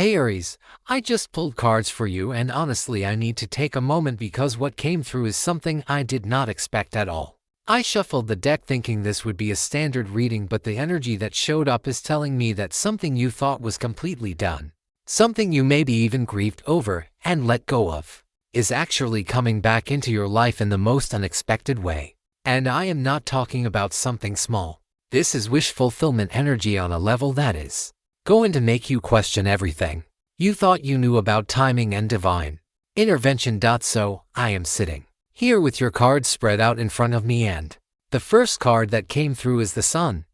Hey Aries, I just pulled cards for you and honestly I need to take a moment because what came through is something I did not expect at all. I shuffled the deck thinking this would be a standard reading, but the energy that showed up is telling me that something you thought was completely done, something you maybe even grieved over and let go of, is actually coming back into your life in the most unexpected way. And I am not talking about something small. This is wish fulfillment energy on a level that is going to make you question everything you thought you knew about timing and divine intervention. So, I am sitting here with your cards spread out in front of me, and the first card that came through is the Sun.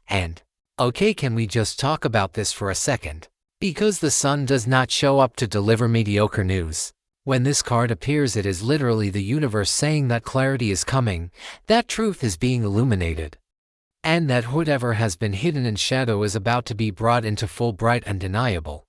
And, okay, can we just talk about this for a second? Because the Sun does not show up to deliver mediocre news. When this card appears, it is literally the universe saying that clarity is coming, that truth is being illuminated, and that whatever has been hidden in shadow is about to be brought into full bright and undeniable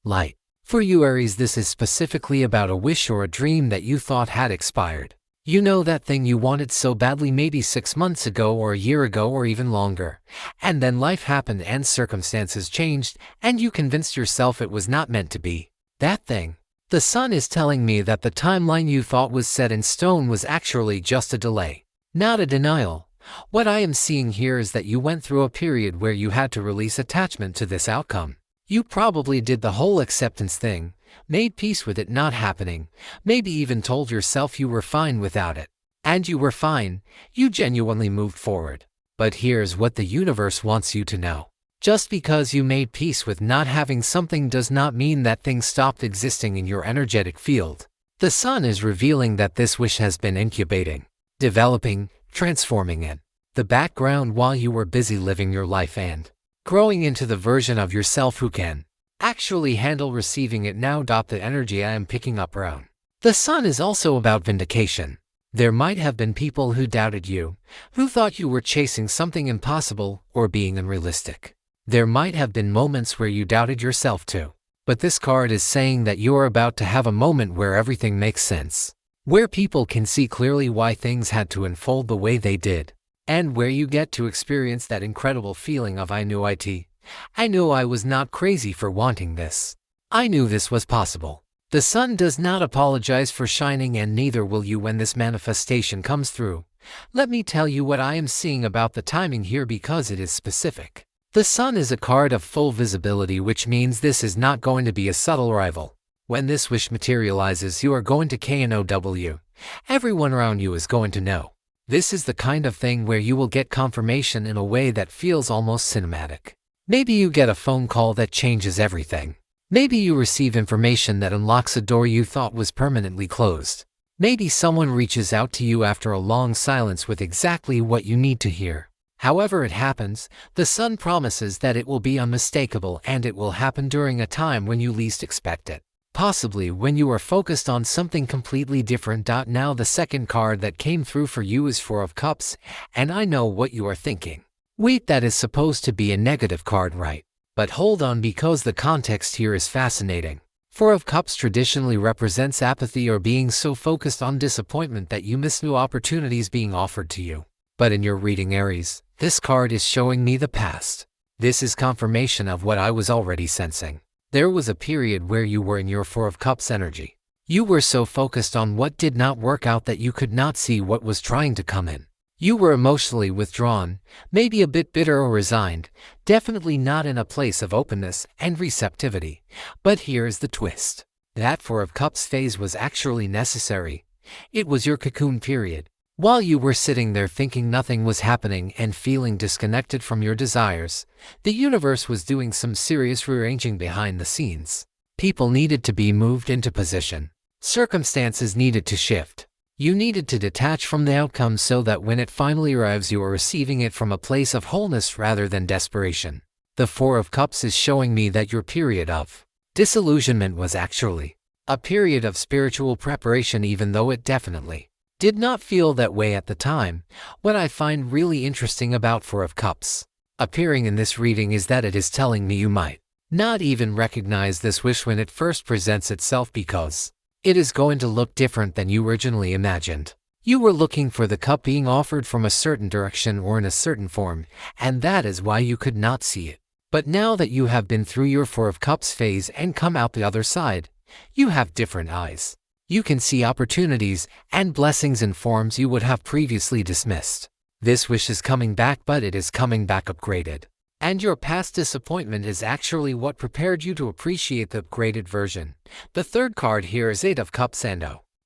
light. For you Aries, this is specifically about a wish or a dream that you thought had expired. You know, that thing you wanted so badly maybe 6 months ago or a year ago or even longer. And then life happened and circumstances changed and you convinced yourself it was not meant to be that thing. The Sun is telling me that the timeline you thought was set in stone was actually just a delay, not a denial. What I am seeing here is that you went through a period where you had to release attachment to this outcome. You probably did the whole acceptance thing, made peace with it not happening, maybe even told yourself you were fine without it. And you were fine, you genuinely moved forward. But here's what the universe wants you to know. Just because you made peace with not having something does not mean that thing stopped existing in your energetic field. The Sun is revealing that this wish has been incubating, developing, transforming in the background while you were busy living your life and growing into the version of yourself who can actually handle receiving it now. The energy I am picking up around the Sun is also about vindication. There might have been people who doubted you, who thought you were chasing something impossible or being unrealistic. There might have been moments where you doubted yourself too. But this card is saying that you are about to have a moment where everything makes sense, where people can see clearly why things had to unfold the way they did, and where you get to experience that incredible feeling of I knew I was not crazy for wanting this. I knew this was possible. The Sun does not apologize for shining, and neither will you when this manifestation comes through. Let me tell you what I am seeing about the timing here because it is specific. The Sun is a card of full visibility, which means this is not going to be a subtle rival. When this wish materializes, you are going to know. Everyone around you is going to know. This is the kind of thing where you will get confirmation in a way that feels almost cinematic. Maybe you get a phone call that changes everything. Maybe you receive information that unlocks a door you thought was permanently closed. Maybe someone reaches out to you after a long silence with exactly what you need to hear. However it happens, the Sun promises that it will be unmistakable and it will happen during a time when you least expect it. Possibly when you are focused on something completely different. Now the second card that came through for you is Four of Cups, and I know what you are thinking. Wait, that is supposed to be a negative card, right? But hold on, because the context here is fascinating. Four of Cups traditionally represents apathy or being so focused on disappointment that you miss new opportunities being offered to you. But in your reading, Aries, this card is showing me the past. This is confirmation of what I was already sensing. There was a period where you were in your Four of Cups energy. You were so focused on what did not work out that you could not see what was trying to come in. You were emotionally withdrawn, maybe a bit bitter or resigned, definitely not in a place of openness and receptivity. But here's the twist. That Four of Cups phase was actually necessary. It was your cocoon period. While you were sitting there thinking nothing was happening and feeling disconnected from your desires, the universe was doing some serious rearranging behind the scenes. People needed to be moved into position. Circumstances needed to shift. You needed to detach from the outcome so that when it finally arrives, you are receiving it from a place of wholeness rather than desperation. The Four of Cups is showing me that your period of disillusionment was actually a period of spiritual preparation, even though it definitely did not feel that way at the time. What I find really interesting about Four of Cups appearing in this reading is that it is telling me you might not even recognize this wish when it first presents itself, because it is going to look different than you originally imagined. You were looking for the cup being offered from a certain direction or in a certain form, and that is why you could not see it. But now that you have been through your Four of Cups phase and come out the other side, you have different eyes. You can see opportunities and blessings in forms you would have previously dismissed. This wish is coming back, but it is coming back upgraded. And your past disappointment is actually what prepared you to appreciate the upgraded version. The third card here is Eight of Cups and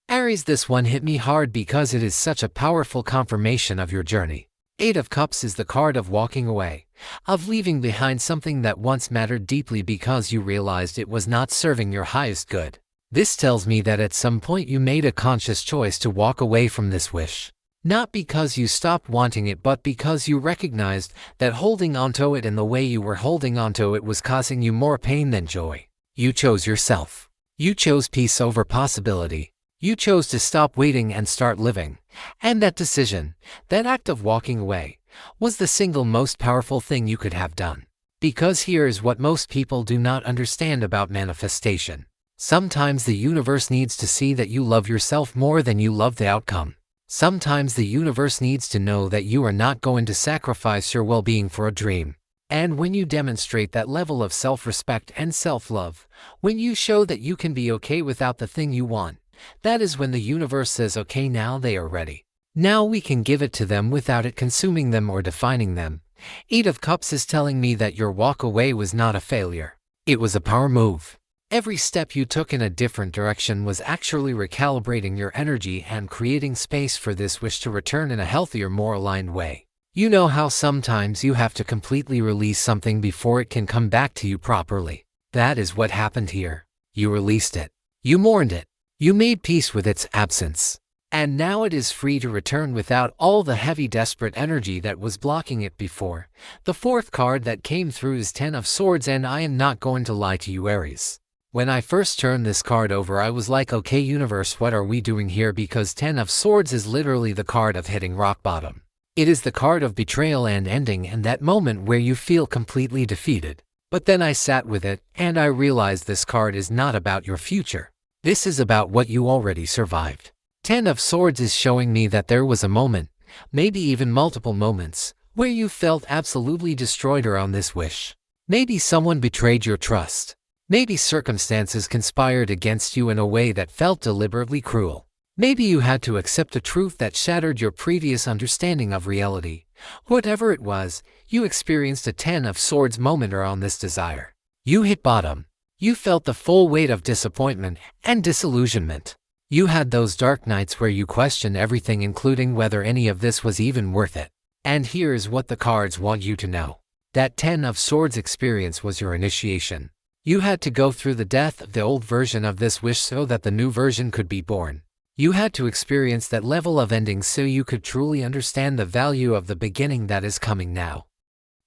Aries. This one hit me hard because it is such a powerful confirmation of your journey. Eight of Cups is the card of walking away, of leaving behind something that once mattered deeply because you realized it was not serving your highest good. This tells me that at some point you made a conscious choice to walk away from this wish. Not because you stopped wanting it, but because you recognized that holding onto it in the way you were holding onto it was causing you more pain than joy. You chose yourself. You chose peace over possibility. You chose to stop waiting and start living. And that decision, that act of walking away, was the single most powerful thing you could have done. Because here is what most people do not understand about manifestation. Sometimes the universe needs to see that you love yourself more than you love the outcome. Sometimes the universe needs to know that you are not going to sacrifice your well-being for a dream. And when you demonstrate that level of self-respect and self-love, when you show that you can be okay without the thing you want, that is when the universe says, okay, now they are ready. Now we can give it to them without it consuming them or defining them. Eight of Cups is telling me that your walk away was not a failure. It was a power move. Every step you took in a different direction was actually recalibrating your energy and creating space for this wish to return in a healthier, more aligned way. You know how sometimes you have to completely release something before it can come back to you properly. That is what happened here. You released it. You mourned it. You made peace with its absence. And now it is free to return without all the heavy, desperate energy that was blocking it before. The fourth card that came through is Ten of Swords, and I am not going to lie to you, Aries. When I first turned this card over, I was like, okay, universe, what are we doing here? Because Ten of Swords is literally the card of hitting rock bottom. It is the card of betrayal and ending, and that moment where you feel completely defeated. But then I sat with it, and I realized this card is not about your future. This is about what you already survived. Ten of Swords is showing me that there was a moment, maybe even multiple moments, where you felt absolutely destroyed around this wish. Maybe someone betrayed your trust. Maybe circumstances conspired against you in a way that felt deliberately cruel. Maybe you had to accept a truth that shattered your previous understanding of reality. Whatever it was, you experienced a Ten of Swords moment around this desire. You hit bottom. You felt the full weight of disappointment and disillusionment. You had those dark nights where you questioned everything, including whether any of this was even worth it. And here is what the cards want you to know. That Ten of Swords experience was your initiation. You had to go through the death of the old version of this wish so that the new version could be born. You had to experience that level of ending so you could truly understand the value of the beginning that is coming now.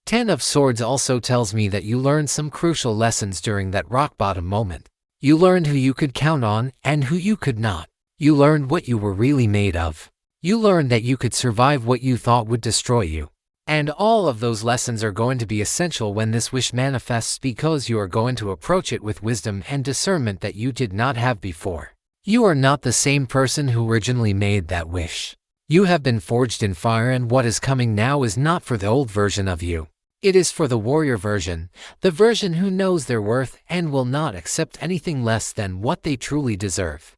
Ten of Swords also tells me that you learned some crucial lessons during that rock bottom moment. You learned who you could count on and who you could not. You learned what you were really made of. You learned that you could survive what you thought would destroy you. And all of those lessons are going to be essential when this wish manifests, because you are going to approach it with wisdom and discernment that you did not have before. You are not the same person who originally made that wish. You have been forged in fire, and what is coming now is not for the old version of you. It is for the warrior version, the version who knows their worth and will not accept anything less than what they truly deserve.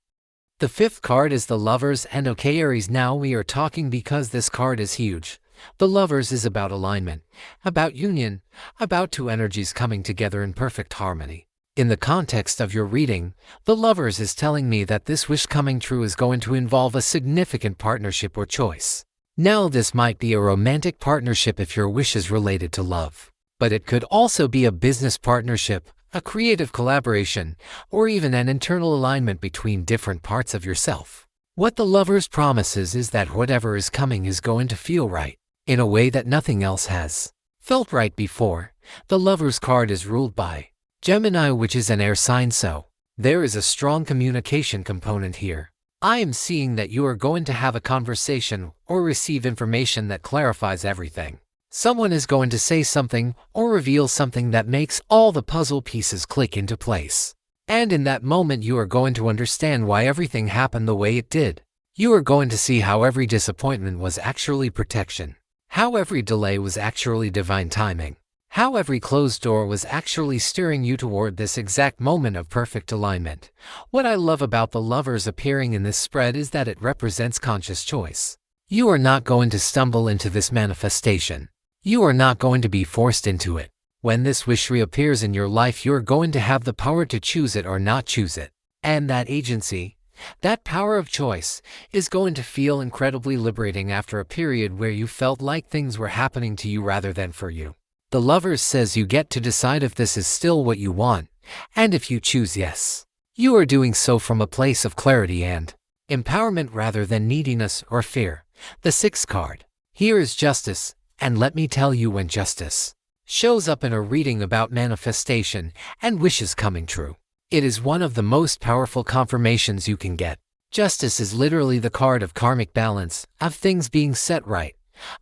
The fifth card is the Lovers, and okay, Aries, now we are talking because this card is huge. The Lovers is about alignment, about union, about two energies coming together in perfect harmony. In the context of your reading, the Lovers is telling me that this wish coming true is going to involve a significant partnership or choice. Now, this might be a romantic partnership if your wish is related to love, but it could also be a business partnership, a creative collaboration, or even an internal alignment between different parts of yourself. What the Lovers promises is that whatever is coming is going to feel right, in a way that nothing else has felt right before. The Lovers card is ruled by Gemini, which is an air sign, so there is a strong communication component here. I am seeing that you are going to have a conversation or receive information that clarifies everything. Someone is going to say something or reveal something that makes all the puzzle pieces click into place. And in that moment, you are going to understand why everything happened the way it did. You are going to see how every disappointment was actually protection, how every delay was actually divine timing. How every closed door was actually steering you toward this exact moment of perfect alignment. What I love about the lovers appearing in this spread is that it represents conscious choice. You are not going to stumble into this manifestation. You are not going to be forced into it. When this wish reappears in your life, you're going to have the power to choose it or not choose it. And that agency, that power of choice, is going to feel incredibly liberating after a period where you felt like things were happening to you rather than for you. The Lovers says you get to decide if this is still what you want, and if you choose yes, you are doing so from a place of clarity and empowerment rather than neediness or fear. The sixth card. Here is justice, and let me tell you, when justice shows up in a reading about manifestation and wishes coming true, it is one of the most powerful confirmations you can get. Justice is literally the card of karmic balance, of things being set right,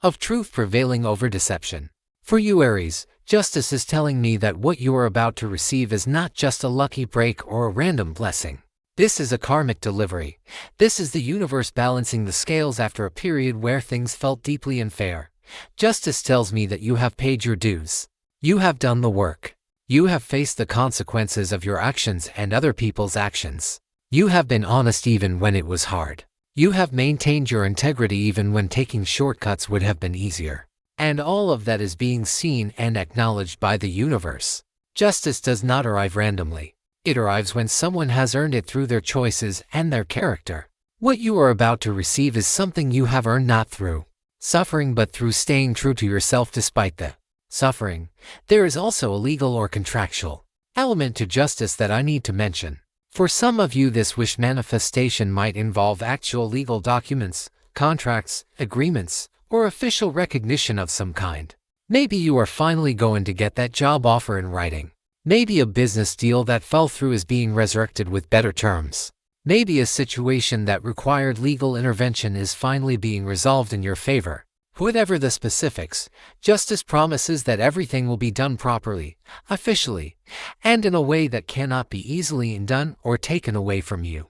of truth prevailing over deception. For you, Aries, justice is telling me that what you are about to receive is not just a lucky break or a random blessing. This is a karmic delivery. This is the universe balancing the scales after a period where things felt deeply unfair. Justice tells me that you have paid your dues. You have done the work. You have faced the consequences of your actions and other people's actions. You have been honest even when it was hard. You have maintained your integrity even when taking shortcuts would have been easier. And all of that is being seen and acknowledged by the universe. Justice does not arrive randomly. It arrives when someone has earned it through their choices and their character. What you are about to receive is something you have earned not through suffering but through staying true to yourself despite the suffering. There is also a legal or contractual element to justice that I need to mention. For some of you, this wish manifestation might involve actual legal documents, contracts, agreements, or official recognition of some kind. Maybe you are finally going to get that job offer in writing. Maybe a business deal that fell through is being resurrected with better terms. Maybe a situation that required legal intervention is finally being resolved in your favor. Whatever the specifics, justice promises that everything will be done properly, officially, and in a way that cannot be easily undone or taken away from you.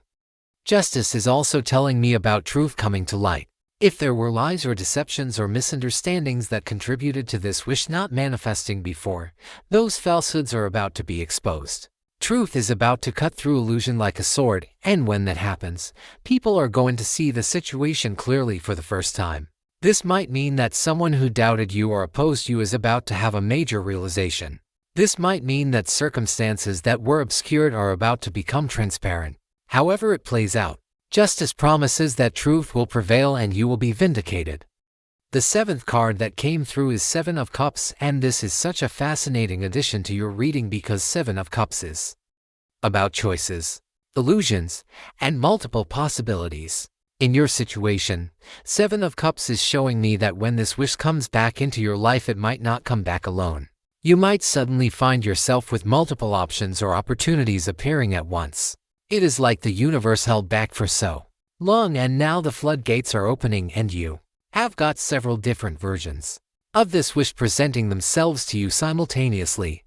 Justice is also telling me about truth coming to light. If there were lies or deceptions or misunderstandings that contributed to this wish not manifesting before, those falsehoods are about to be exposed. Truth is about to cut through illusion like a sword, and when that happens, people are going to see the situation clearly for the first time. This might mean that someone who doubted you or opposed you is about to have a major realization. This might mean that circumstances that were obscured are about to become transparent. However it plays out, justice promises that truth will prevail and you will be vindicated. The seventh card that came through is Seven of Cups, and this is such a fascinating addition to your reading because Seven of Cups is about choices, illusions, and multiple possibilities. In your situation, Seven of Cups is showing me that when this wish comes back into your life, it might not come back alone. You might suddenly find yourself with multiple options or opportunities appearing at once. It is like the universe held back for so long, and now the floodgates are opening and you have got several different versions of this wish presenting themselves to you simultaneously.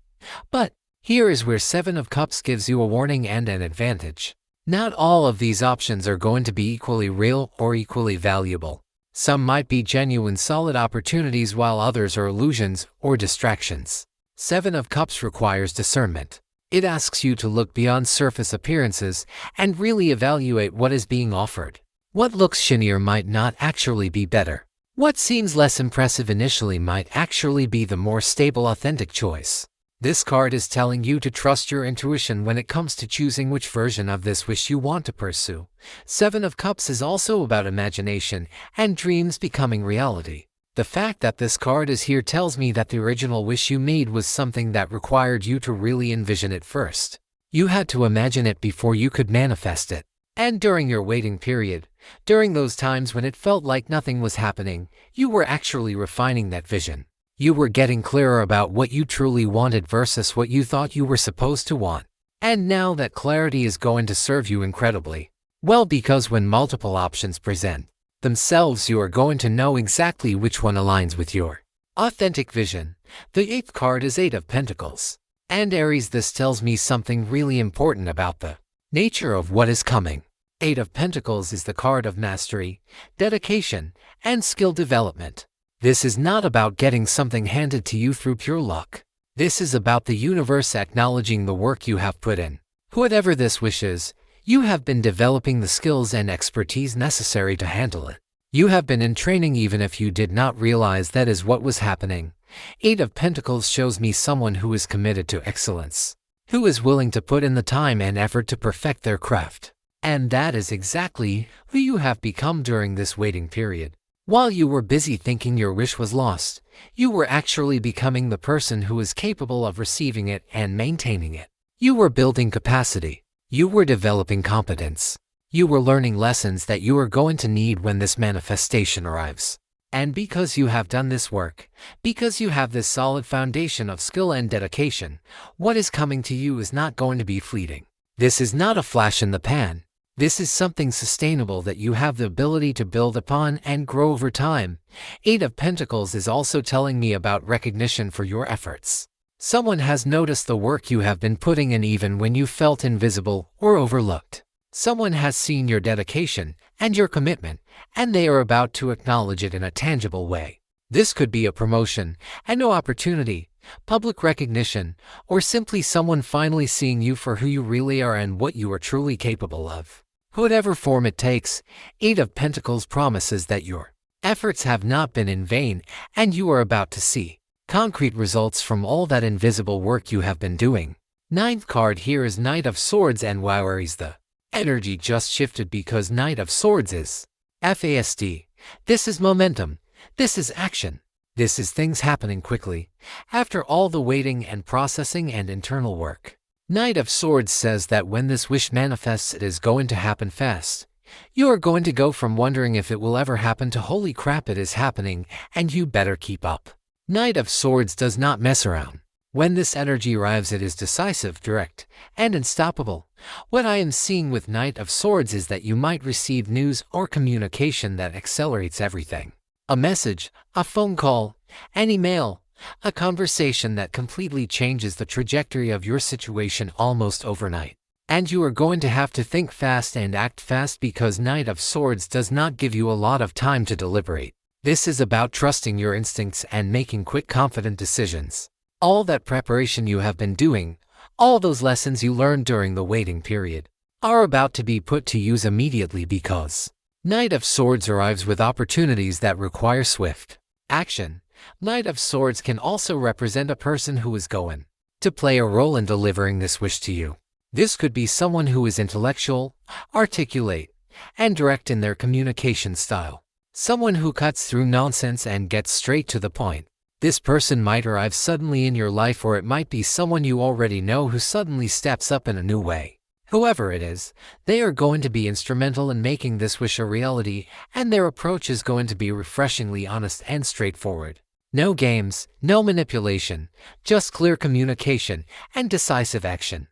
But here is where Seven of Cups gives you a warning and an advantage. Not all of these options are going to be equally real or equally valuable. Some might be genuine solid opportunities while others are illusions or distractions. Seven of Cups requires discernment. It asks you to look beyond surface appearances and really evaluate what is being offered. What looks shinier might not actually be better. What seems less impressive initially might actually be the more stable, authentic choice. This card is telling you to trust your intuition when it comes to choosing which version of this wish you want to pursue. Seven of Cups is also about imagination and dreams becoming reality. The fact that this card is here tells me that the original wish you made was something that required you to really envision it first. You had to imagine it before you could manifest it. And during your waiting period, during those times when it felt like nothing was happening, you were actually refining that vision. You were getting clearer about what you truly wanted versus what you thought you were supposed to want. And now that clarity is going to serve you incredibly well, because when multiple options present themselves, you are going to know exactly which one aligns with your authentic vision. The eighth card is Eight of Pentacles. And Aries, this tells me something really important about the nature of what is coming. Eight of Pentacles is the card of mastery, dedication, and skill development. This is not about getting something handed to you through pure luck. This is about the universe acknowledging the work you have put in. Whatever this wish is, you have been developing the skills and expertise necessary to handle it. You have been in training even if you did not realize that is what was happening. Eight of Pentacles shows me someone who is committed to excellence, who is willing to put in the time and effort to perfect their craft. And that is exactly who you have become during this waiting period. While you were busy thinking your wish was lost, you were actually becoming the person who is capable of receiving it and maintaining it. You were building capacity. You were developing competence. You were learning lessons that you are going to need when this manifestation arrives. And because you have done this work, because you have this solid foundation of skill and dedication, what is coming to you is not going to be fleeting. This is not a flash in the pan. This is something sustainable that you have the ability to build upon and grow over time. Eight of Pentacles is also telling me about recognition for your efforts. Someone has noticed the work you have been putting in even when you felt invisible or overlooked. Someone has seen your dedication and your commitment, and they are about to acknowledge it in a tangible way. This could be a promotion, a new opportunity, public recognition, or simply someone finally seeing you for who you really are and what you are truly capable of. Whatever form it takes, Eight of Pentacles promises that your efforts have not been in vain, and you are about to see concrete results from all that invisible work you have been doing. Ninth card here is Knight of Swords, and wow, Aries, the energy just shifted because Knight of Swords is FASD. This is momentum. This is action. This is things happening quickly, after all the waiting and processing and internal work. Knight of Swords says that when this wish manifests, it is going to happen fast. You are going to go from wondering if it will ever happen to holy crap, it is happening, and you better keep up. Knight of Swords does not mess around. When this energy arrives, it is decisive, direct, and unstoppable. What I am seeing with Knight of Swords is that you might receive news or communication that accelerates everything. A message, a phone call, an email, a conversation that completely changes the trajectory of your situation almost overnight. And you are going to have to think fast and act fast because Knight of Swords does not give you a lot of time to deliberate. This is about trusting your instincts and making quick, confident decisions. All that preparation you have been doing, all those lessons you learned during the waiting period, are about to be put to use immediately because Knight of Swords arrives with opportunities that require swift action. Knight of Swords can also represent a person who is going to play a role in delivering this wish to you. This could be someone who is intellectual, articulate, and direct in their communication style. Someone who cuts through nonsense and gets straight to the point. This person might arrive suddenly in your life, or it might be someone you already know who suddenly steps up in a new way. Whoever it is, they are going to be instrumental in making this wish a reality, and their approach is going to be refreshingly honest and straightforward. No games, no manipulation, just clear communication and decisive action.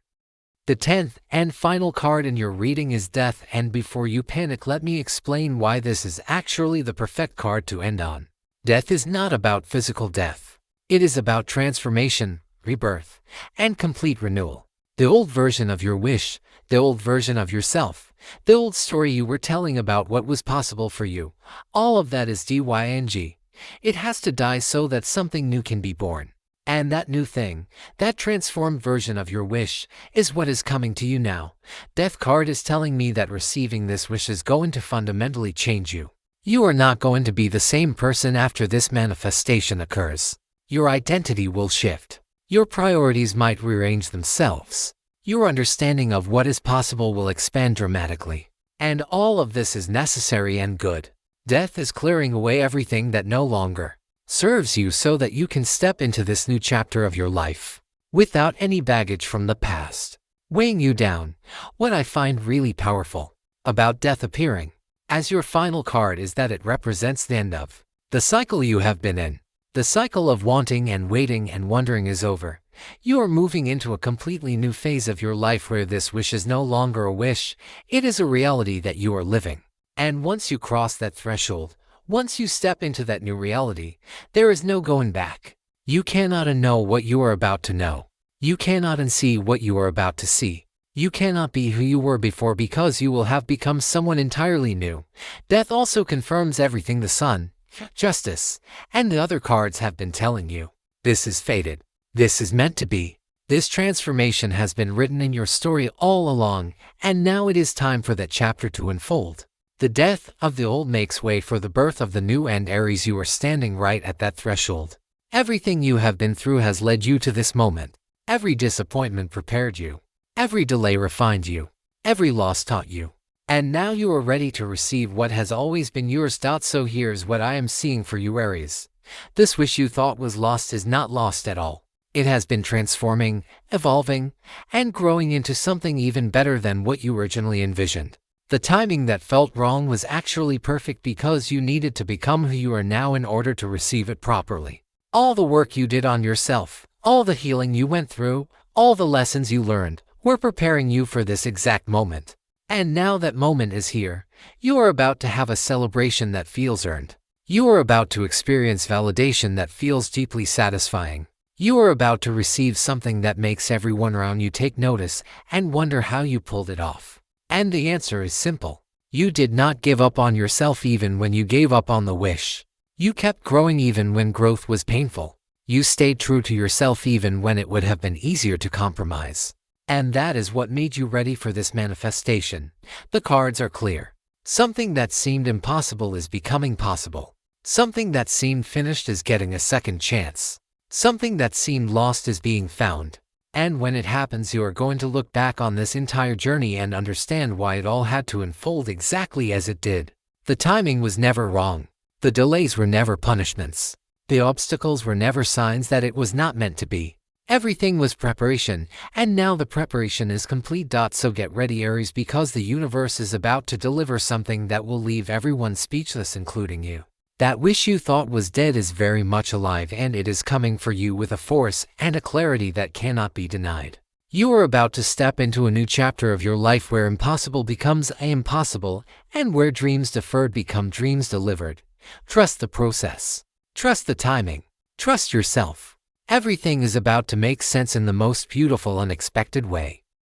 The 10th and final card in your reading is Death, and before you panic, let me explain why this is actually the perfect card to end on. Death is not about physical death. It is about transformation, rebirth, and complete renewal. The old version of your wish, the old version of yourself, the old story you were telling about what was possible for you, all of that is dying. It has to die so that something new can be born. And that new thing, that transformed version of your wish, is what is coming to you now. Death card is telling me that receiving this wish is going to fundamentally change you. You are not going to be the same person after this manifestation occurs. Your identity will shift. Your priorities might rearrange themselves. Your understanding of what is possible will expand dramatically. And all of this is necessary and good. Death is clearing away everything that no longer serves you so that you can step into this new chapter of your life without any baggage from the past weighing you down. What I find really powerful about death appearing as your final card is that it represents the end of the cycle you have been in. The cycle of wanting and waiting and wondering is over. You are moving into a completely new phase of your life where this wish is no longer a wish, it is a reality that you are living. And once you cross that threshold, once you step into that new reality, there is no going back. You cannot unknow what you are about to know. You cannot unsee what you are about to see. You cannot be who you were before because you will have become someone entirely new. Death also confirms everything the sun, justice, and the other cards have been telling you. This is fated. This is meant to be. This transformation has been written in your story all along, and now it is time for that chapter to unfold. The death of the old makes way for the birth of the new, and Aries, you are standing right at that threshold. Everything you have been through has led you to this moment. Every disappointment prepared you. Every delay refined you. Every loss taught you. And now you are ready to receive what has always been yours. So here's what I am seeing for you, Aries. This wish you thought was lost is not lost at all. It has been transforming, evolving, and growing into something even better than what you originally envisioned. The timing that felt wrong was actually perfect because you needed to become who you are now in order to receive it properly. All the work you did on yourself, all the healing you went through, all the lessons you learned, were preparing you for this exact moment. And now that moment is here. You are about to have a celebration that feels earned. You are about to experience validation that feels deeply satisfying. You are about to receive something that makes everyone around you take notice and wonder how you pulled it off. And the answer is simple. You did not give up on yourself even when you gave up on the wish. You kept growing even when growth was painful. You stayed true to yourself even when it would have been easier to compromise. And that is what made you ready for this manifestation. The cards are clear. Something that seemed impossible is becoming possible. Something that seemed finished is getting a second chance. Something that seemed lost is being found. And when it happens, you are going to look back on this entire journey and understand why it all had to unfold exactly as it did. The timing was never wrong. The delays were never punishments. The obstacles were never signs that it was not meant to be. Everything was preparation, and now the preparation is complete. So get ready, Aries, because the universe is about to deliver something that will leave everyone speechless, including you. That wish you thought was dead is very much alive, and it is coming for you with a force and a clarity that cannot be denied. You are about to step into a new chapter of your life where impossible becomes impossible, and where dreams deferred become dreams delivered. Trust the process. Trust the timing. Trust yourself. Everything is about to make sense in the most beautiful, unexpected way.